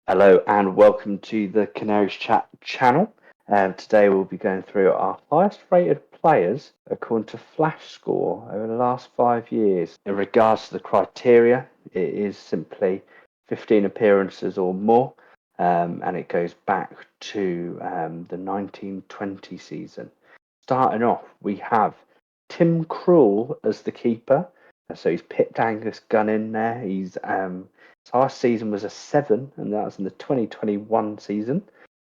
Hello and welcome to the Canaries Chat channel. Today we'll be going through our highest rated players according to Flashscore over the last 5 years. In regards to the criteria, it is simply 15 appearances or more, and it goes back to the 1920 season. Starting off, we have Tim Krul as the keeper. So he's pipped Angus Gunn in there. His last season was a 7, and that was in the 2021 season.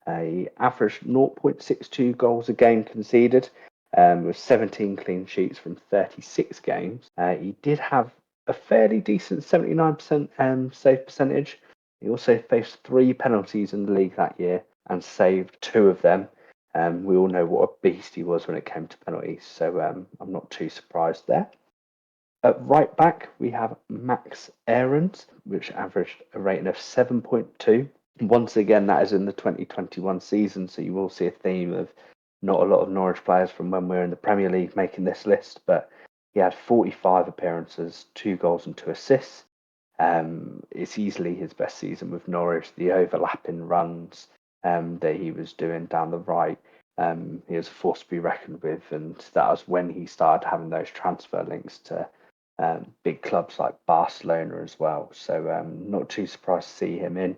He averaged 0.62 goals a game conceded, with 17 clean sheets from 36 games. He did have a fairly decent 79% save percentage. He also faced 3 penalties in the league that year and saved 2 of them. We all know what a beast he was when it came to penalties, so I'm not too surprised there. At right back, we have Max Aarons, which averaged a rating of 7.2. Once again, that is in the 2021 season, so you will see a theme of not a lot of Norwich players from when we were in the Premier League making this list, but he had 45 appearances, 2 goals and 2 assists. It's easily his best season with Norwich. The overlapping runs that he was doing down the right, he was a force to be reckoned with, and that was when he started having those transfer links to big clubs like Barcelona as well. So not too surprised to see him in.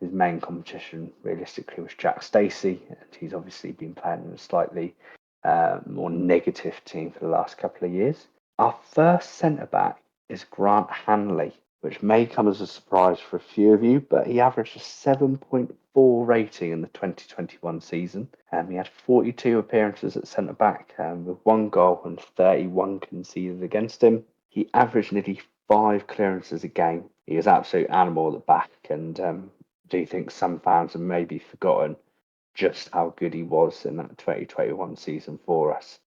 His main competition realistically was Jack Stacey, and he's obviously been playing in a slightly more negative team for the last couple of years. Our first centre back is Grant Hanley, which may come as a surprise for a few of you, but he averaged a 7.4 rating in the 2021 season. He had 42 appearances at centre back, with 1 goal and 31 conceded against him. He averaged nearly 5 clearances a game. He was an absolute animal at the back, and do you think some fans have maybe forgotten just how good he was in that 2021 season for us?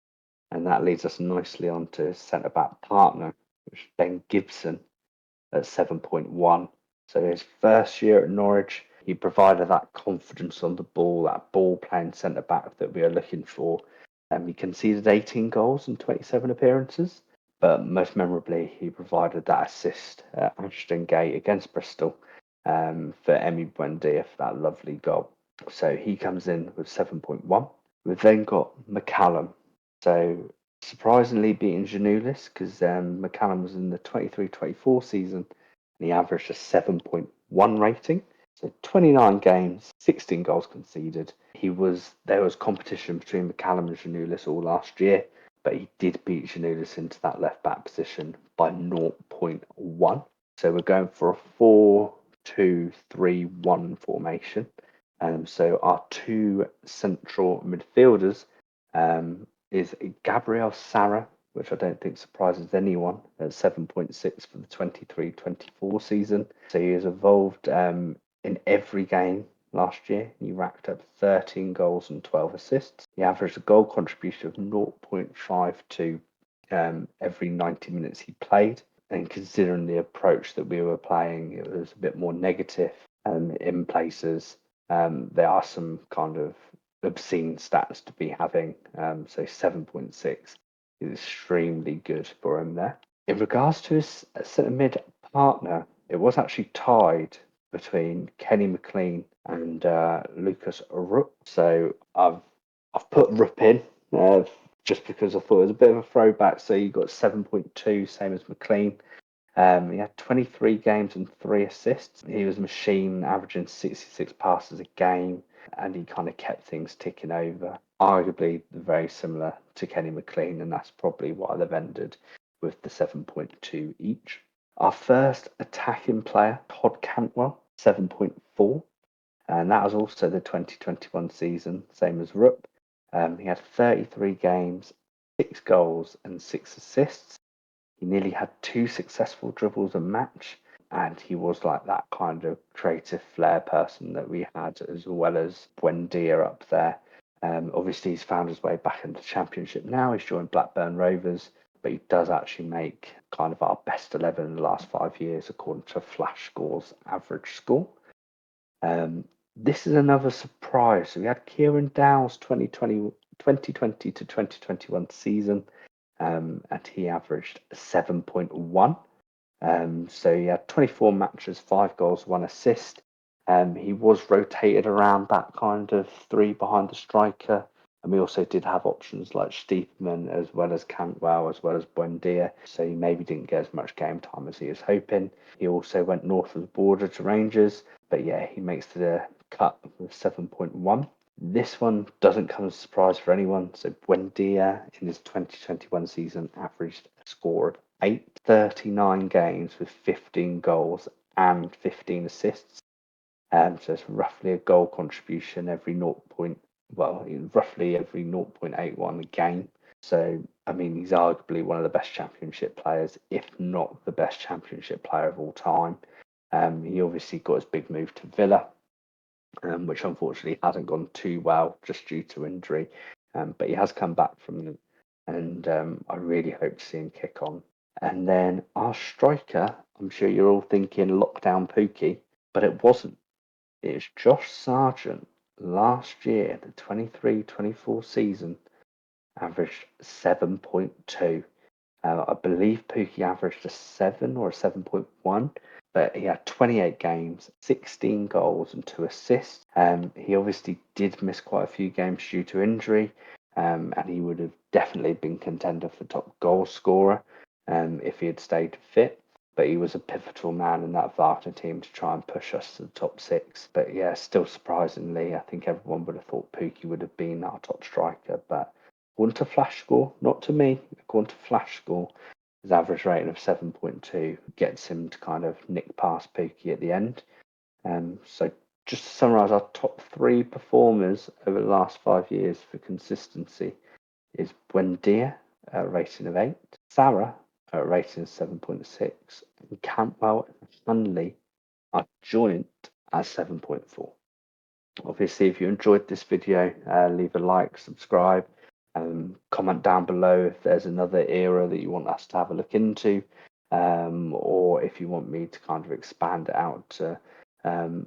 And that leads us nicely on to his centre back partner, which is Ben Gibson at 7.1. So his first year at Norwich, he provided that confidence on the ball, that ball playing centre back that we are looking for. He conceded 18 goals in 27 appearances, but most memorably, he provided that assist at Ashton Gate against Bristol for Emi Buendia for that lovely goal. So he comes in with 7.1. We've then got McCallum. So surprisingly beating Janulis, because McCallum was in the 23-24 season and he averaged a 7.1 rating. So 29 games, 16 goals conceded. There was competition between McCallum and Janulis all last year, but he did beat Janulis into that left back position by 0.1. So we're going for a 4-2-3-1 formation. So our 2 central midfielders is Gabriel Sara, which I don't think surprises anyone, at 7.6 for the 23-24 season. So he has evolved in every game last year. He racked up 13 goals and 12 assists. He averaged a goal contribution of 0.52 every 90 minutes he played. And considering the approach that we were playing, it was a bit more negative in places. There are some kind of obscene stats to be having. So 7.6 is extremely good for him there. In regards to his centre mid partner, it was actually tied between Kenny McLean and Lucas Rupp. So I've put Rupp in just because I thought it was a bit of a throwback. So you got 7.2, same as McLean. He had 23 games and 3 assists. He was a machine, averaging 66 passes a game, and he kind of kept things ticking over. Arguably very similar to Kenny McLean, and that's probably why they've ended with the 7.2 each. Our first attacking player, Todd Cantwell, 7.4, and that was also the 2021 season, same as Rupp. He had 33 games, 6 goals and 6 assists. He nearly had 2 successful dribbles a match, and he was like that kind of creative flair person that we had, as well as Buendia up there. Obviously, he's found his way back into the Championship now. He's joined Blackburn Rovers, but he does actually make kind of our best 11 in the last 5 years, according to Flashscore's average score. This is another surprise. So we had Kieran Dow's 2020 to 2021 season. And he averaged 7.1. So he had 24 matches, 5 goals, 1 assist. He was rotated around that kind of three behind the striker. And we also did have options like Steepman as well as Cantwell as well as Buendia. So he maybe didn't get as much game time as he was hoping. He also went north of the border to Rangers. But yeah, he makes the cut with 7.1. This one doesn't come as a surprise for anyone. So Buendia in his 2021 season averaged a score of 839 games with 15 goals and 15 assists. So it's roughly a goal contribution every roughly every 0.81 a game. So, I mean, he's arguably one of the best championship players, if not the best championship player of all time. He obviously got his big move to Villa, which unfortunately hasn't gone too well just due to injury. But he has come back from them, and I really hope to see him kick on. And then our striker, I'm sure you're all thinking lockdown Pookie, but it wasn't. It's Josh Sargent. Last year, the 23-24 season, averaged 7.2. I believe Pookie averaged a 7 or a 7.1, but he had 28 games, 16 goals, and 2 assists. He obviously did miss quite a few games due to injury, and he would have definitely been contender for top goal scorer if he had stayed fit. But he was a pivotal man in that Wagner team to try and push us to the top 6. But yeah, still surprisingly, I think everyone would have thought Pookie would have been our top striker, but according to Flashscore, not to me, according to Flashscore, his average rating of 7.2 gets him to kind of nick past Pookie at the end. So just to summarise, our top 3 performers over the last 5 years for consistency is Buendia at a rating of 8, Sarah at a rating of 7.6, and Campbell and Hanley are joint at 7.4. Obviously, if you enjoyed this video, leave a like, subscribe, comment down below if there's another era that you want us to have a look into, or if you want me to kind of expand it out to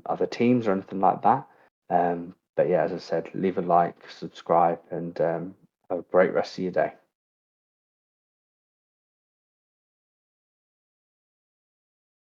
other teams or anything like that. But yeah, as I said, leave a like, subscribe, and have a great rest of your day.